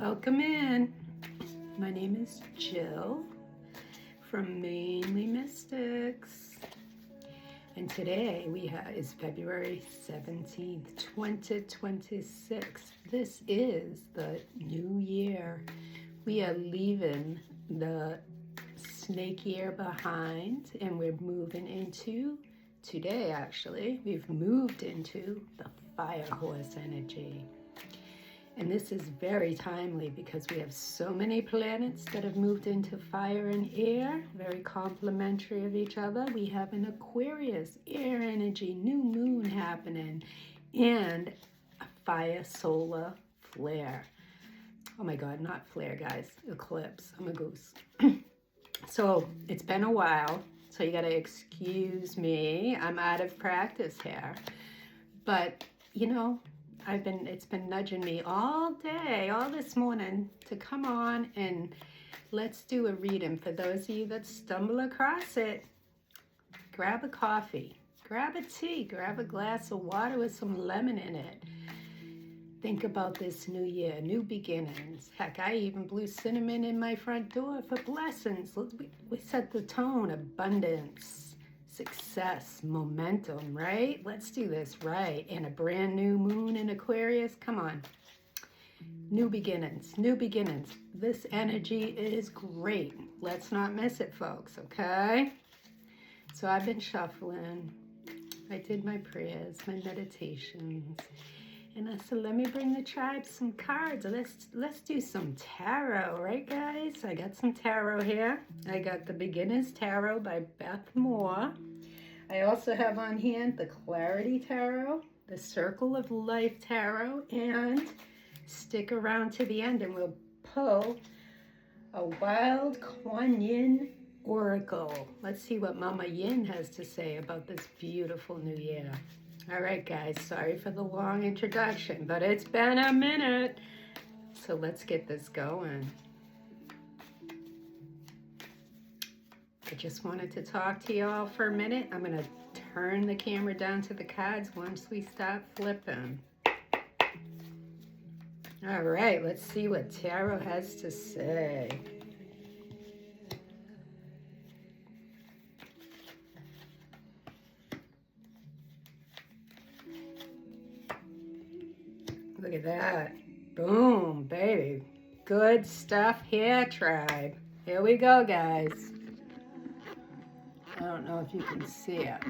Welcome in. My name is Jill from Mainely Mystics. And today is February 17th, 2026. This is the new year. We are leaving the snake year behind and we're moving into, today actually, we've moved into the fire horse energy. And this is very timely because we have so many planets that have moved into fire and air, very complementary of each other. We have an Aquarius, air energy, new moon happening, and a fire solar flare. Oh my God, not flare, guys, eclipse. I'm a goose. So it's been a while, so you gotta excuse me. I'm out of practice here. But, you know, it's been nudging me all day, all this morning, to come on and let's do a reading. For those of you that stumble across it, grab a coffee, grab a tea, grab a glass of water with some lemon in it. Think about this new year, new beginnings. Heck, I even blew cinnamon in my front door for blessings. We set the tone, abundance, success, momentum, right? Let's do this right. And a brand new moon in Aquarius. Come on. New beginnings, new beginnings. This energy is great. Let's not miss it, folks, okay? So I've been shuffling. I did my prayers, my meditations. And I said, let me bring the tribe some cards. Let's do some tarot, right, guys? I got some tarot here. I got the Beginner's Tarot by Beth. I also have on hand the Clarity Tarot, the Circle of Life Tarot, and stick around to the end and we'll pull a Wild Kuan Yin Oracle. Let's see what Mama Yin has to say about this beautiful new year. All right, guys, sorry for the long introduction, but it's been a minute. So let's get this going. I just wanted to talk to y'all for a minute. I'm going to turn the camera down to the cards once we start flipping. All right, let's see what Tarot has to say. Look at that. Boom, baby. Good stuff here, tribe. Here we go, guys. I don't know if you can see it,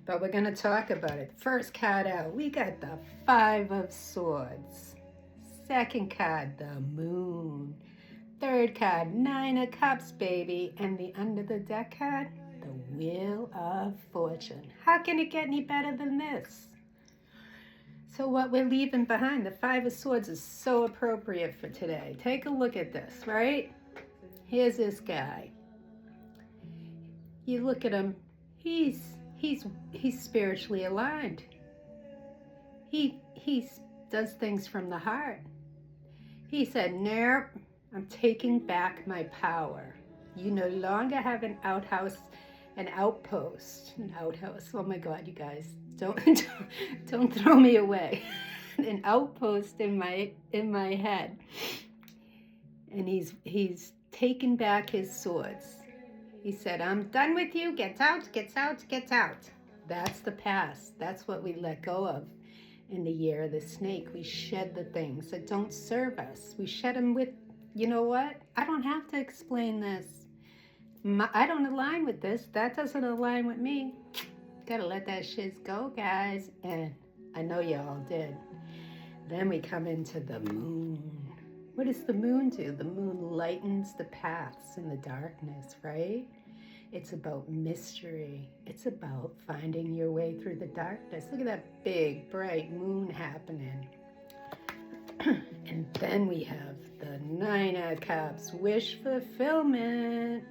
but we're going to talk about it. First card out, we got the Five of Swords. Second card, the Moon. Third card, Nine of Cups, baby. And the under the deck card, the Wheel of Fortune. How can it get any better than this? So what we're leaving behind, the Five of Swords, is so appropriate for today. Take a look at this, right? Here's this guy. You look at him, he's spiritually aligned. He does things from the heart. He said, nope, I'm taking back my power. You no longer have an outpost. Oh my God, you guys, don't throw me away. An outpost in my head. And he's taken back his swords. He said, I'm done with you. Get out, get out, get out. That's the past. That's what we let go of in the year of the snake. We shed the things that don't serve us. We shed them with, you know what? I don't have to explain this. I don't align with this. That doesn't align with me. Gotta let that shit go, guys. And I know y'all did. Then we come into the moon. What does the moon do? The moon lightens the paths in the darkness, right? It's about mystery. It's about finding your way through the darkness. Look at that big, bright moon happening. And then we have the Nine of Cups, wish fulfillment.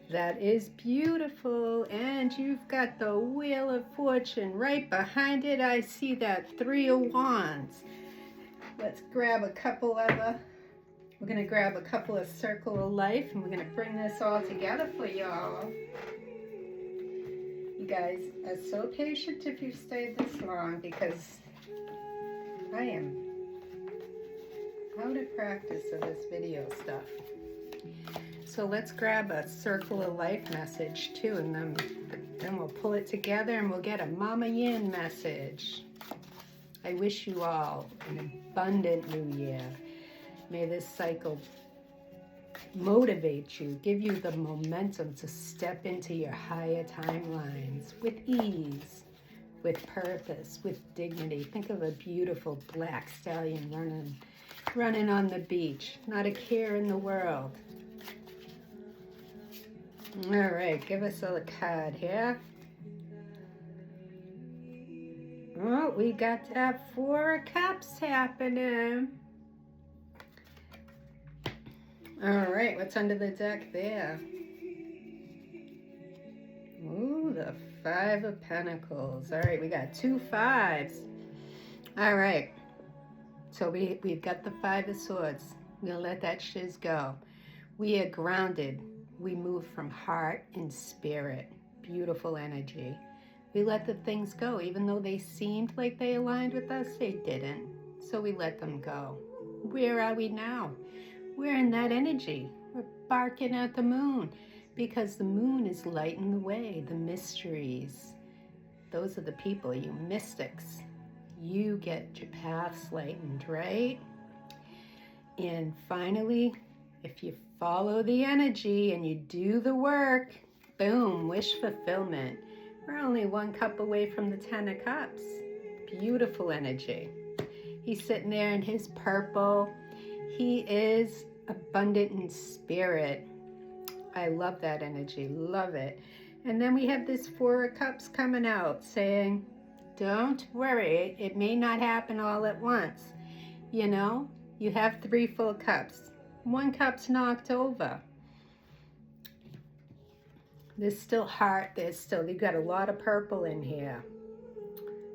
That is beautiful. And you've got the Wheel of Fortune right behind it. I see that Three of Wands. Let's grab a couple of we're going to grab a couple of Circle of Life and we're going to bring this all together for y'all. You guys are so patient if you've stayed this long because I am how to practice of this video stuff. So let's grab a circle of life message too, and then we'll pull it together and we'll get a Mama Yin message. I wish you all an abundant new year. May this cycle motivate you, give you the momentum to step into your higher timelines with ease, with purpose, with dignity. Think of a beautiful black stallion running on the beach, not a care in the world. All right, give us a card here. Oh, we got that Four of Cups happening. All right, what's under the deck there? Ooh, the Five of Pentacles. All right, we got 2 5s. All right, so we've got the Five of Swords. We're gonna let that shiz go. We are grounded. We move from heart and spirit. Beautiful energy. We let the things go. Even though they seemed like they aligned with us, they didn't. So we let them go. Where are we now? We're in that energy. We're barking at the moon because the moon is lighting the way, the mysteries. Those are the people, you mystics. You get your paths lightened, right? And finally, if you follow the energy and you do the work, boom, wish fulfillment. We're only 1 cup away from the 10 of Cups. Beautiful energy. He's sitting there in his purple. He is abundant in spirit. I love that energy, love it. And then we have this 4 of Cups coming out saying, don't worry, it may not happen all at once. You know, you have 3 full cups. 1 cup's knocked over. There's still heart, you've got a lot of purple in here.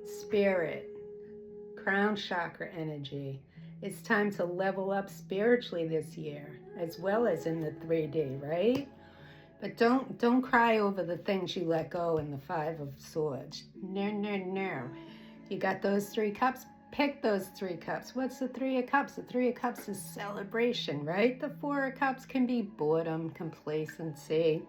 Spirit, crown chakra energy. It's time to level up spiritually this year, as well as in the 3D, right? But don't cry over the things you let go in the 5 of Swords. No. You got those 3 cups? Pick those 3 cups. What's the 3 of Cups? The 3 of Cups is celebration, right? The 4 of Cups can be boredom, complacency.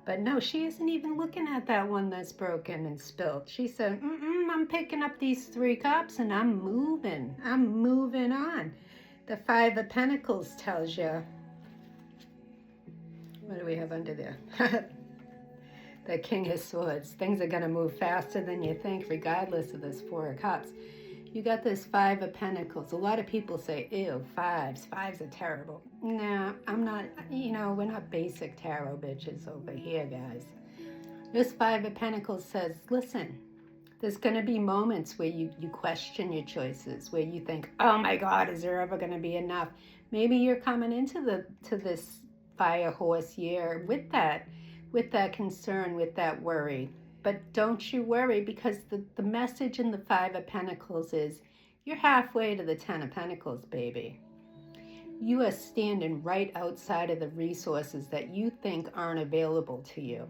But no, she isn't even looking at that one that's broken and spilled. She said, I'm picking up these 3 cups and I'm moving on. The 5 of Pentacles tells you, what do we have under there? The King of Swords. Things are going to move faster than you think, regardless of this 4 of Cups. You got this 5 of Pentacles. A lot of people say, ew, 5s are terrible. Nah, I'm not, we're not basic tarot bitches over here, guys. This 5 of Pentacles says, listen, there's going to be moments where you question your choices, where you think, oh my God, is there ever going to be enough? Maybe you're coming into this fire horse year with that concern, with that worry. But don't you worry, because the message in the 5 of Pentacles is you're halfway to the 10 of Pentacles, baby. You are standing right outside of the resources that you think aren't available to you.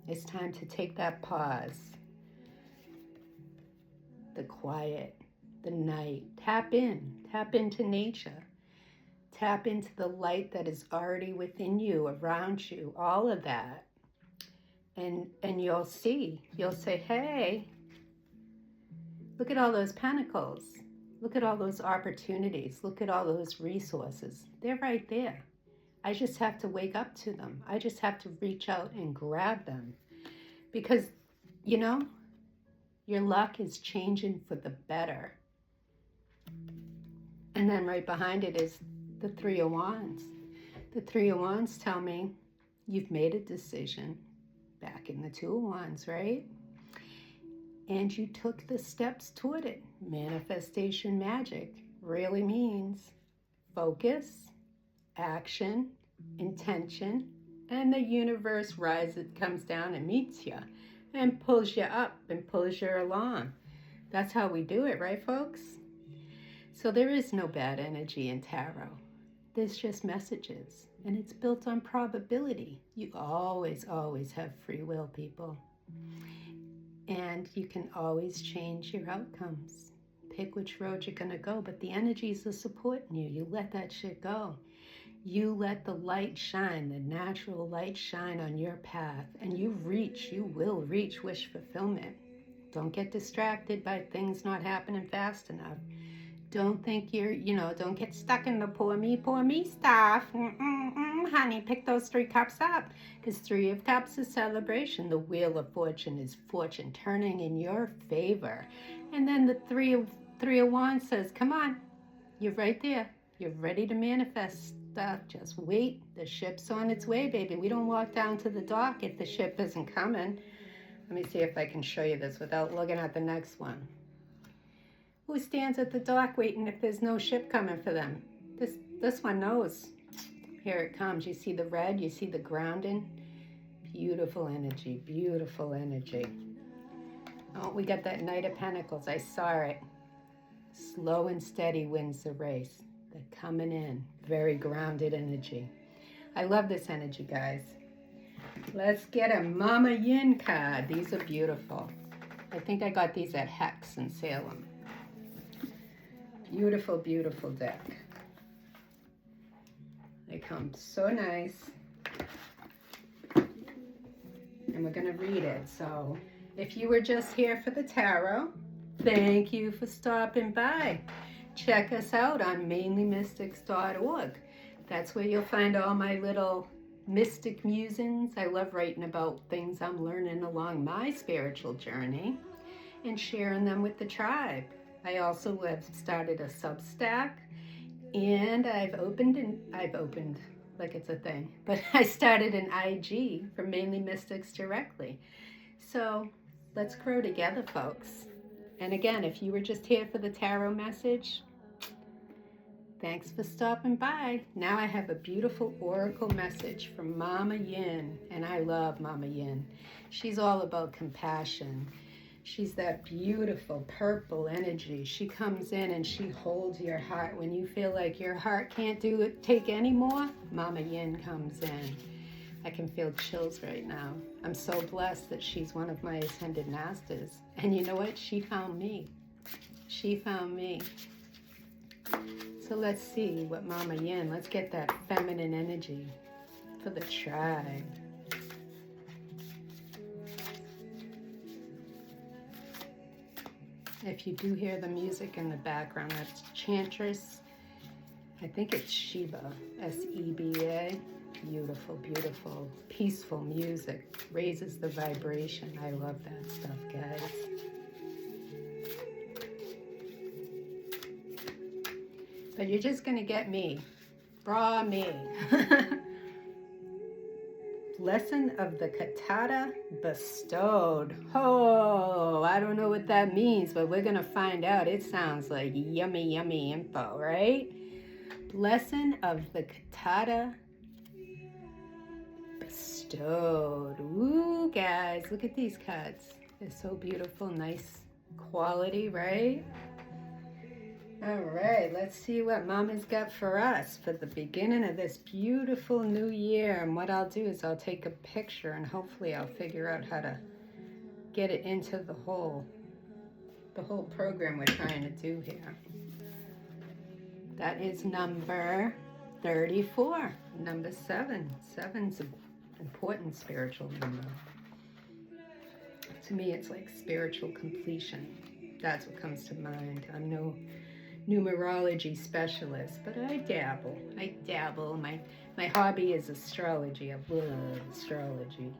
It's time to take that pause. The quiet, the night. Tap into nature. Tap into the light that is already within you, around you, all of that. And you'll say, hey, look at all those pentacles. Look at all those opportunities. Look at all those resources. They're right there. I just have to wake up to them. I just have to reach out and grab them. Because, your luck is changing for the better. And then right behind it is the 3 of Wands. The 3 of Wands tell me you've made a decision. Back in the 2 of Wands, right? And you took the steps toward it. Manifestation magic really means focus, action, intention, and the universe comes down and meets you and pulls you up and pulls you along. That's how we do it, right, folks? So there is no bad energy in tarot. There's just messages, and it's built on probability. You always have free will, people. And you can always change your outcomes. pick which road you're going to go, but the energies are supporting you. You let that shit go. You let the light shine, the natural light shine on your path, and you will reach wish fulfillment. Don't get distracted by things not happening fast enough. Don't think don't get stuck in the poor me stuff. Honey, pick those 3 cups up, because 3 of cups is celebration. The wheel of fortune is fortune turning in your favor. And then the three of wands says, come on, you're right there. You're ready to manifest stuff. Just wait. The ship's on its way, baby. We don't walk down to the dock if the ship isn't coming. Let me see if I can show you this without looking at the next one. Who stands at the dock waiting if there's no ship coming for them? This one knows. Here it comes. You see the red? You see the grounding? Beautiful energy. Beautiful energy. Oh, we got that Knight of Pentacles. I saw it. Slow and steady wins the race. They're coming in. Very grounded energy. I love this energy, guys. Let's get a Mama Yin card. These are beautiful. I think I got these at Hex in Salem. Beautiful, beautiful deck. They come so nice. And we're going to read it. So if you were just here for the tarot, thank you for stopping by. Check us out on mainlymystics.org. That's where you'll find all my little mystic musings. I love writing about things I'm learning along my spiritual journey and sharing them with the tribe. I also have started a Substack, and I've opened like it's a thing, but I started an IG for Mainly Mystics directly. So let's grow together, folks. And again, if you were just here for the tarot message, thanks for stopping by. Now I have a beautiful oracle message from Mama Yin, and I love Mama Yin. She's all about compassion. She's that beautiful purple energy. She comes in and she holds your heart. When you feel like your heart can't take anymore, Mama Yin comes in. I can feel chills right now. I'm so blessed that she's one of my ascended masters. And you know what? She found me. She found me. So let's see what Mama Yin, let's get that feminine energy for the tribe. If you do hear the music in the background, that's Chantress. I think it's Sheba, S-E-B-A. Beautiful, beautiful, peaceful music. Raises the vibration. I love that stuff, guys. But you're just going to get me. Raw me. Lesson of the Katata bestowed. Oh, I don't know what that means, but we're going to find out. It sounds like yummy, yummy info, right? Lesson of the Katata bestowed. Ooh, guys, look at these cards. They're so beautiful, nice quality, right? All right, let's see what Mama's got for us for the beginning of this beautiful new year. And what I'll do is I'll take a picture and hopefully I'll figure out how to get it into the whole program we're trying to do here. That is number 34, number 7. 7's an important spiritual number. To me, it's like spiritual completion. That's what comes to mind. I'm no numerology specialist, but I dabble. My hobby is astrology. I love astrology.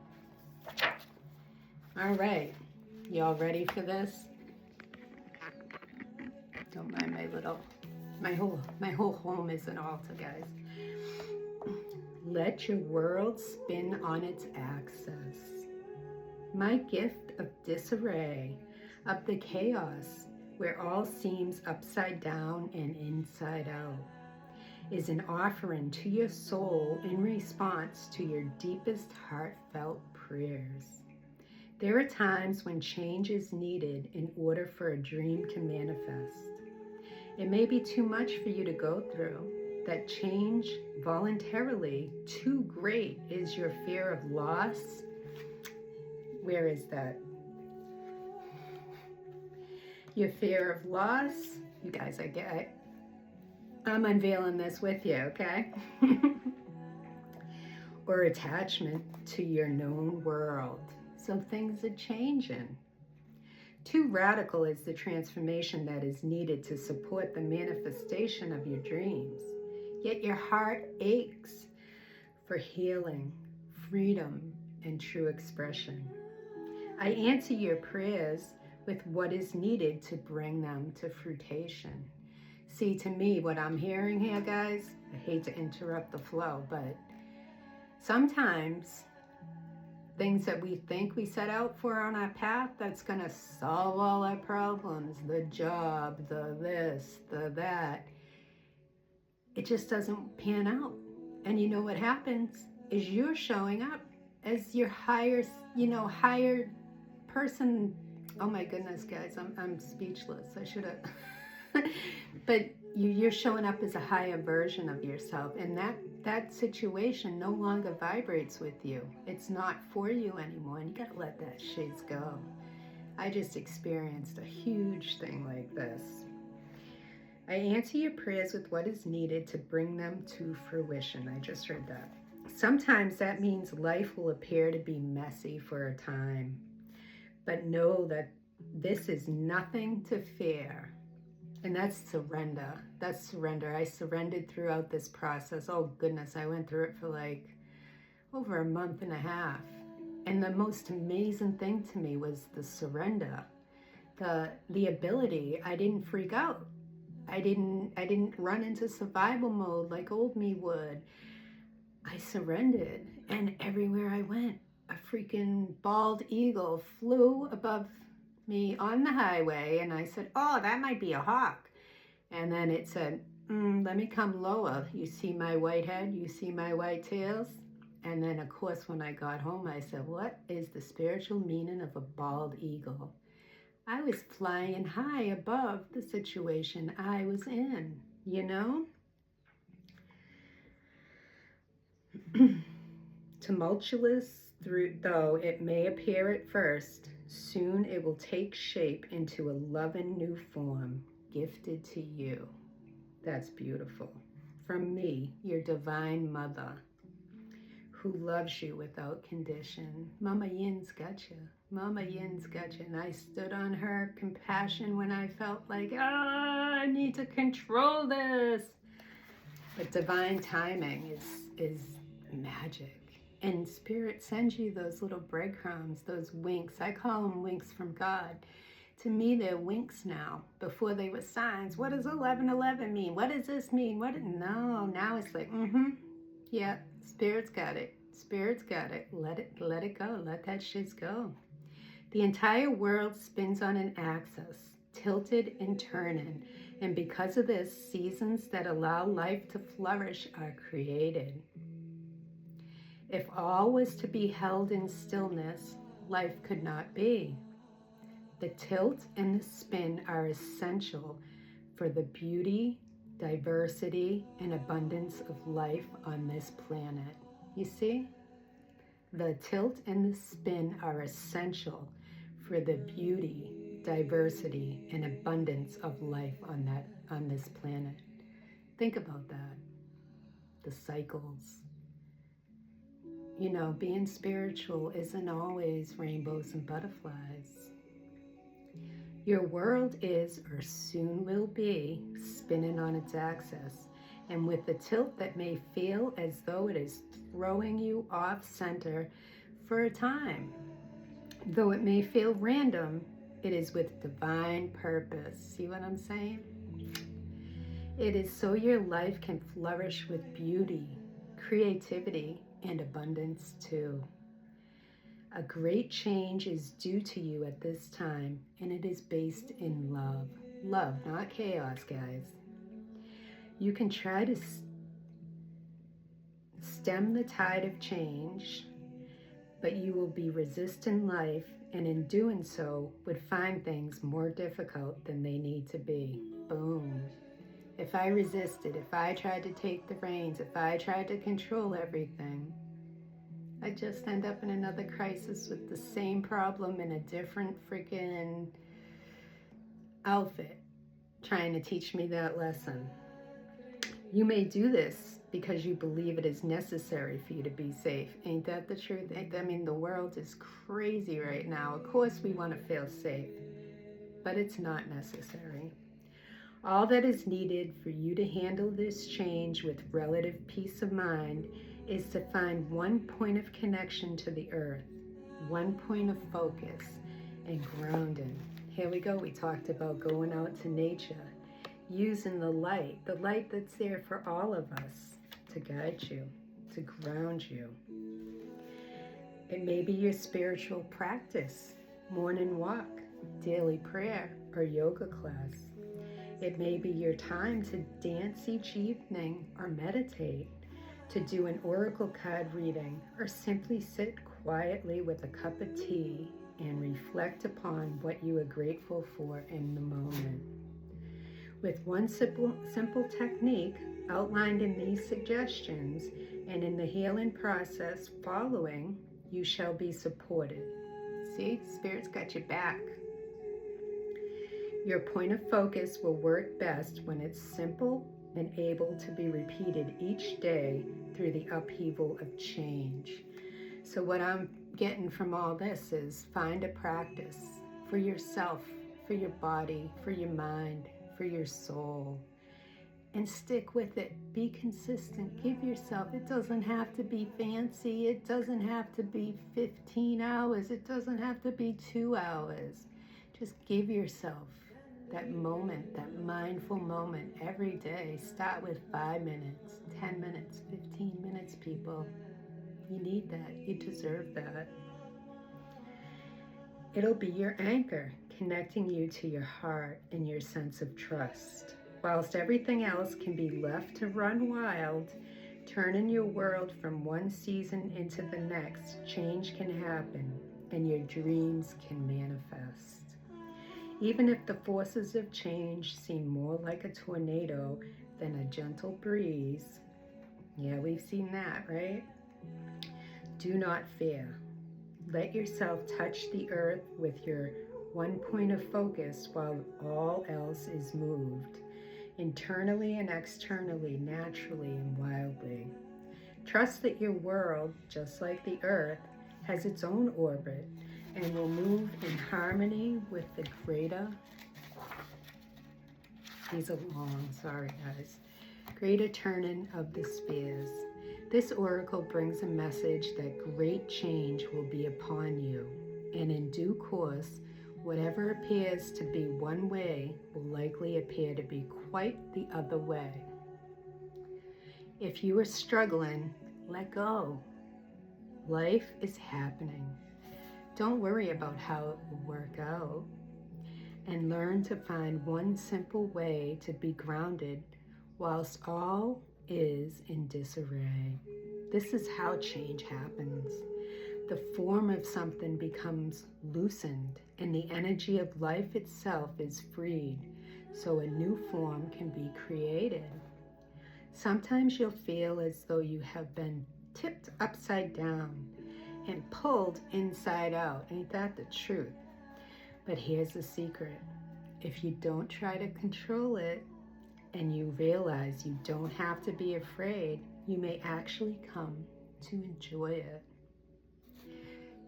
All right, y'all ready for this? Don't mind my whole home is an altar, guys. Let your world spin on its axis. My gift of disarray, of the chaos, where all seems upside down and inside out, is an offering to your soul in response to your deepest heartfelt prayers. There are times when change is needed in order for a dream to manifest. It may be too much for you to go through. That change voluntarily too great is your fear of loss. Where is that? Your fear of loss, you guys, I'm unveiling this with you, okay? Or attachment to your known world. So things are changing. Too radical is the transformation that is needed to support the manifestation of your dreams. Yet your heart aches for healing, freedom, and true expression. I answer your prayers with what is needed to bring them to fruition. See, to me, what I'm hearing here, guys, I hate to interrupt the flow, but sometimes things that we think we set out for on our path, that's going to solve all our problems, the job, the this, the that, it just doesn't pan out. And you know what happens is you're showing up as your higher person. Oh my goodness, guys, I'm speechless. I should have. But you're showing up as a higher version of yourself, and that situation no longer vibrates with you. It's not for you anymore, and you gotta let that shit go. I just experienced a huge thing like this. I answer your prayers with what is needed to bring them to fruition. I just heard that. Sometimes that means life will appear to be messy for a time, but know that this is nothing to fear. And that's surrender. That's surrender. I surrendered throughout this process. Oh goodness, I went through it for like over a month and a half. And the most amazing thing to me was the surrender. The ability. I didn't freak out. I didn't run into survival mode like old me would. I surrendered, and everywhere I went, a freaking bald eagle flew above me on the highway, and I said, oh, that might be a hawk. And then it said, let me come lower. You see my white head? You see my white tails? And then, of course, when I got home, I said, what is the spiritual meaning of a bald eagle? I was flying high above the situation I was in, you know? Tumultuous though it may appear at first, soon it will take shape into a loving new form gifted to you. That's beautiful. From me, your divine mother, who loves you without condition. Mama Yin's got you. Mama Yin's got you. And I stood on her compassion when I felt like, I need to control this. But divine timing is magic. And Spirit sends you those little breadcrumbs, those winks. I call them winks from God. To me, they're winks now. Before they were signs. What does 11:11 mean? What does this mean? No, now it's like, yeah, Spirit's got it. Spirit's got it. Let it go. Let that shit go. The entire world spins on an axis, tilted and turning. And because of this, seasons that allow life to flourish are created. If all was to be held in stillness, life could not be. The tilt and the spin are essential for the beauty, diversity, and abundance of life on this planet. You see? The tilt and the spin are essential for the beauty, diversity, and abundance of life on this planet. Think about that. The cycles. You know, being spiritual isn't always rainbows and butterflies. Your world is, or soon will be, spinning on its axis, and with the tilt that may feel as though it is throwing you off center for a time. Though it may feel random, it is with divine purpose. See what I'm saying? It is so your life can flourish with beauty, creativity, and abundance too. A great change is due to you at this time, and it is based in love. Love, not chaos, guys. You can try to stem the tide of change, but you will be resisting life, and in doing so, would find things more difficult than they need to be. Boom. If I resisted, if I tried to take the reins, if I tried to control everything, I just end up in another crisis with the same problem in a different freaking outfit trying to teach me that lesson. You may do this because you believe it is necessary for you to be safe. Ain't that the truth? I mean, the world is crazy right now. Of course we want to feel safe, but it's not necessary. All that is needed for you to handle this change with relative peace of mind is to find one point of connection to the earth, one point of focus, and grounding. Here we go. We talked about going out to nature, using the light that's there for all of us to guide you, to ground you. It may be your spiritual practice, morning walk, daily prayer, or yoga class. It may be your time to dance each evening or meditate, to do an oracle card reading, or simply sit quietly with a cup of tea and reflect upon what you are grateful for in the moment. With one simple technique outlined in these suggestions and in the healing process following, you shall be supported. See, Spirit's got your back. Your point of focus will work best when it's simple and able to be repeated each day through the upheaval of change. So what I'm getting from all this is find a practice for yourself, for your body, for your mind, for your soul, and stick with it. Be consistent. Give yourself, it doesn't have to be fancy. It doesn't have to be 15 hours. It doesn't have to be 2 hours. Just give yourself that moment, that mindful moment every day. Start with 5 minutes, 10 minutes, 15 minutes, people. You need that. You deserve that. It'll be your anchor, connecting you to your heart and your sense of trust. Whilst everything else can be left to run wild, turning your world from one season into the next, change can happen and your dreams can manifest. Even if the forces of change seem more like a tornado than a gentle breeze, yeah, we've seen that, right? Do not fear. Let yourself touch the earth with your one point of focus while all else is moved, internally and externally, naturally and wildly. Trust that your world, just like the earth, has its own orbit and will move in harmony with the greater, these are long, sorry guys, greater turning of the spheres. This oracle brings a message that great change will be upon you, and in due course, whatever appears to be one way will likely appear to be quite the other way. If you are struggling, let go. Life is happening. Don't worry about how it will work out, and learn to find one simple way to be grounded whilst all is in disarray. This is how change happens. The form of something becomes loosened and the energy of life itself is freed, so a new form can be created. Sometimes you'll feel as though you have been tipped upside down and pulled inside out. Ain't that the truth? But here's the secret. If you don't try to control it and you realize you don't have to be afraid, you may actually come to enjoy it.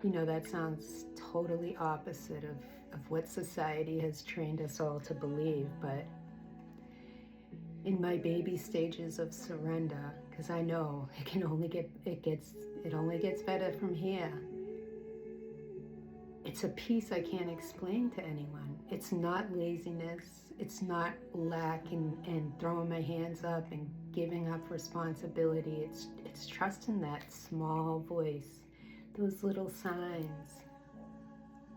You know, that sounds totally opposite of what society has trained us all to believe, but in my baby stages of surrender, because I know it only gets better from here. It's a peace I can't explain to anyone. It's not laziness. It's not lack and throwing my hands up and giving up responsibility. It's trusting that small voice, those little signs,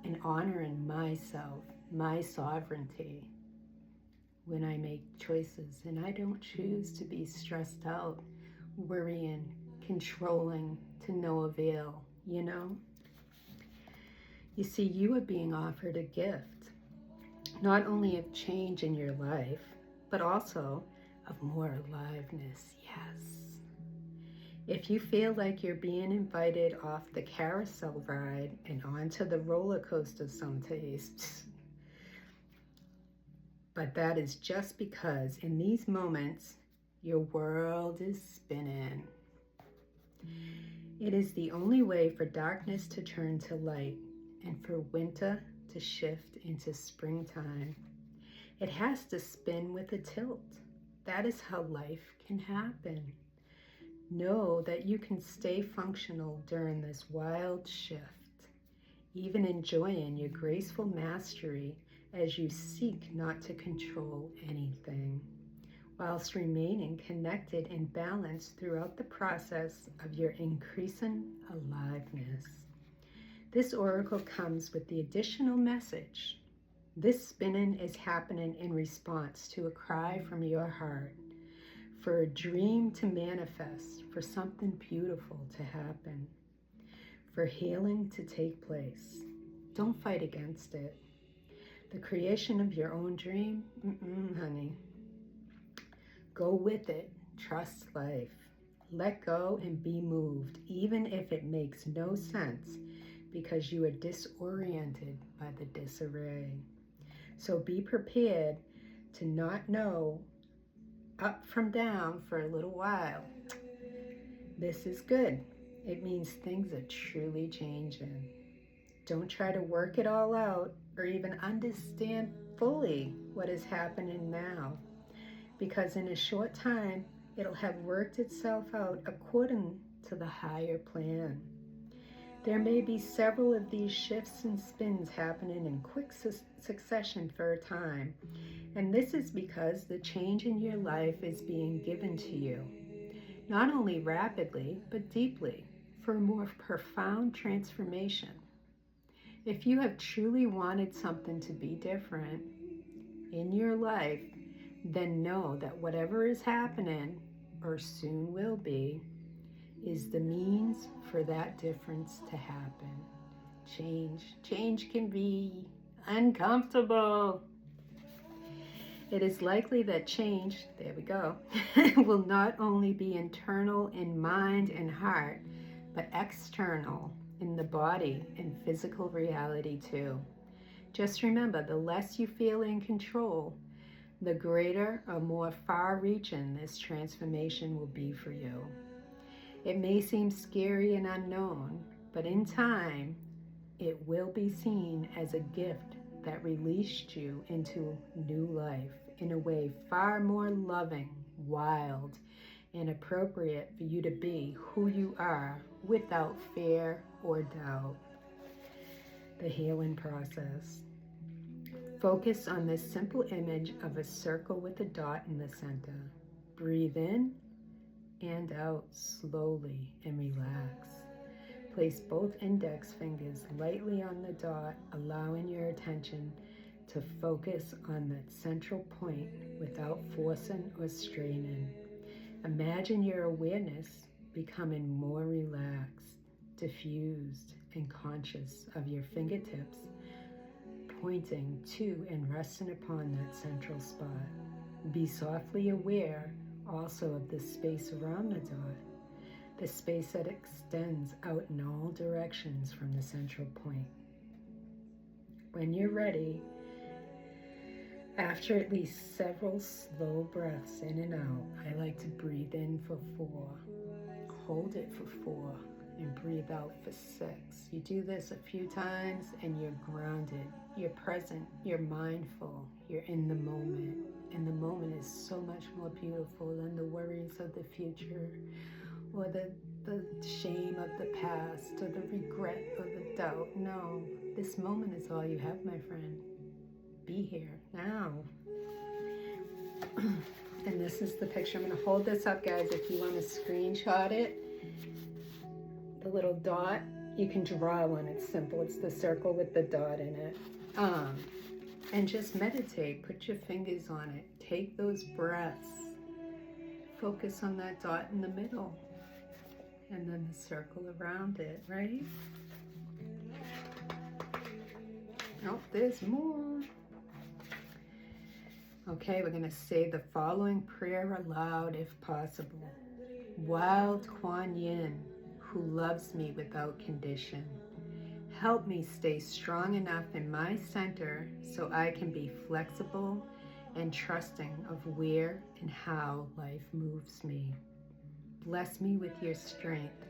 and honoring myself, my sovereignty when I make choices. And I don't choose to be stressed out, worrying, controlling to no avail, you know? You see, you are being offered a gift, not only of change in your life, but also of more aliveness, yes. If you feel like you're being invited off the carousel ride and onto the roller coaster some days, But that is just because in these moments, your world is spinning. It is the only way for darkness to turn to light and for winter to shift into springtime. It has to spin with a tilt. That is how life can happen. Know that you can stay functional during this wild shift, even enjoying your graceful mastery as you seek not to control anything, whilst remaining connected and balanced throughout the process of your increasing aliveness. This oracle comes with the additional message. This spinning is happening in response to a cry from your heart, for a dream to manifest, for something beautiful to happen, for healing to take place. Don't fight against it. The creation of your own dream, honey. Go with it. Trust life. Let go and be moved, even if it makes no sense, because you are disoriented by the disarray. So be prepared to not know up from down for a little while. This is good. It means things are truly changing. Don't try to work it all out or even understand fully what is happening now, because in a short time, it'll have worked itself out according to the higher plan. There may be several of these shifts and spins happening in quick succession for a time, and this is because the change in your life is being given to you, not only rapidly, but deeply, for a more profound transformation. If you have truly wanted something to be different in your life, then know that whatever is happening, or soon will be, is the means for that difference to happen. Change can be uncomfortable. It is likely that change, there we go, will not only be internal in mind and heart, but external in the body and physical reality too. Just remember, the less you feel in control, the greater or more far-reaching this transformation will be for you. It may seem scary and unknown, but in time, it will be seen as a gift that released you into new life in a way far more loving, wild, and appropriate for you to be who you are without fear or doubt. The healing process. Focus on this simple image of a circle with a dot in the center. Breathe in and out slowly and relax. Place both index fingers lightly on the dot, allowing your attention to focus on that central point without forcing or straining. Imagine your awareness becoming more relaxed, diffused, and conscious of your fingertips, pointing to and resting upon that central spot. Be softly aware also of the space around the dot, the space that extends out in all directions from the central point. When you're ready, after at least several slow breaths in and out, I like to breathe in for 4, hold it for 4, and breathe out for 6. You do this a few times and you're grounded, you're present, you're mindful, you're in the moment. And the moment is so much more beautiful than the worries of the future or the shame of the past or the regret or the doubt. No, this moment is all you have, my friend. Be here now. And this is the picture. I'm going to hold this up, guys. If you want to screenshot it, the little dot, you can draw one. It's simple. It's the circle with the dot in it. And just meditate. Put your fingers on it. Take those breaths. Focus on that dot in the middle. And then the circle around it, right? Oh, there's more. Okay, we're going to say the following prayer aloud if possible. Wild Kuan Yin, who loves me without condition, help me stay strong enough in my center so I can be flexible and trusting of where and how life moves me. Bless me with your strength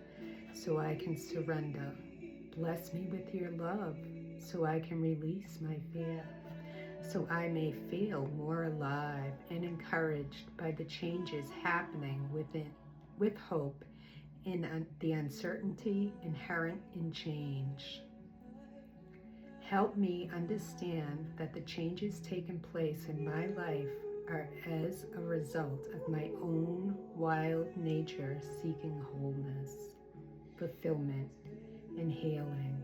so I can surrender. Bless me with your love so I can release my fear, so I may feel more alive and encouraged by the changes happening within, with hope in the uncertainty inherent in change. Help me understand that the changes taking place in my life are as a result of my own wild nature seeking wholeness, fulfillment, and healing.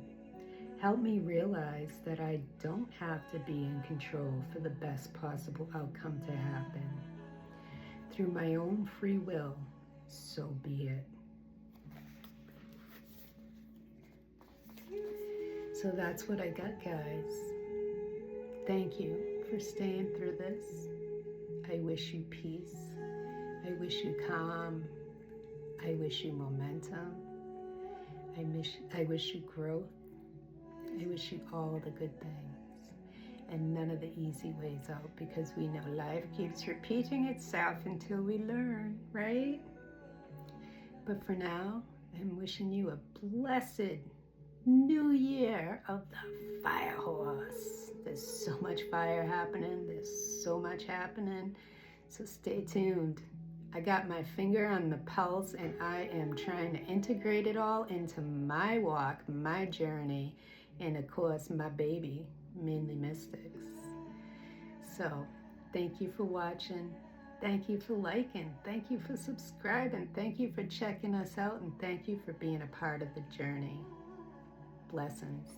Help me realize that I don't have to be in control for the best possible outcome to happen. Through my own free will, so be it. So that's what I got, guys. Thank you for staying through this. I wish you peace. I wish you calm. I wish you momentum. I wish you growth. I wish you all the good things and none of the easy ways out, because we know life keeps repeating itself until we learn, right? But for now, I'm wishing you a blessed New Year of the Fire Horse. There's so much fire happening. There's so much happening. So stay tuned. I got my finger on the pulse and I am trying to integrate it all into my walk, my journey, and of course, my baby, Mainely Mystics. So thank you for watching. Thank you for liking. Thank you for subscribing. Thank you for checking us out. And thank you for being a part of the journey. Blessings.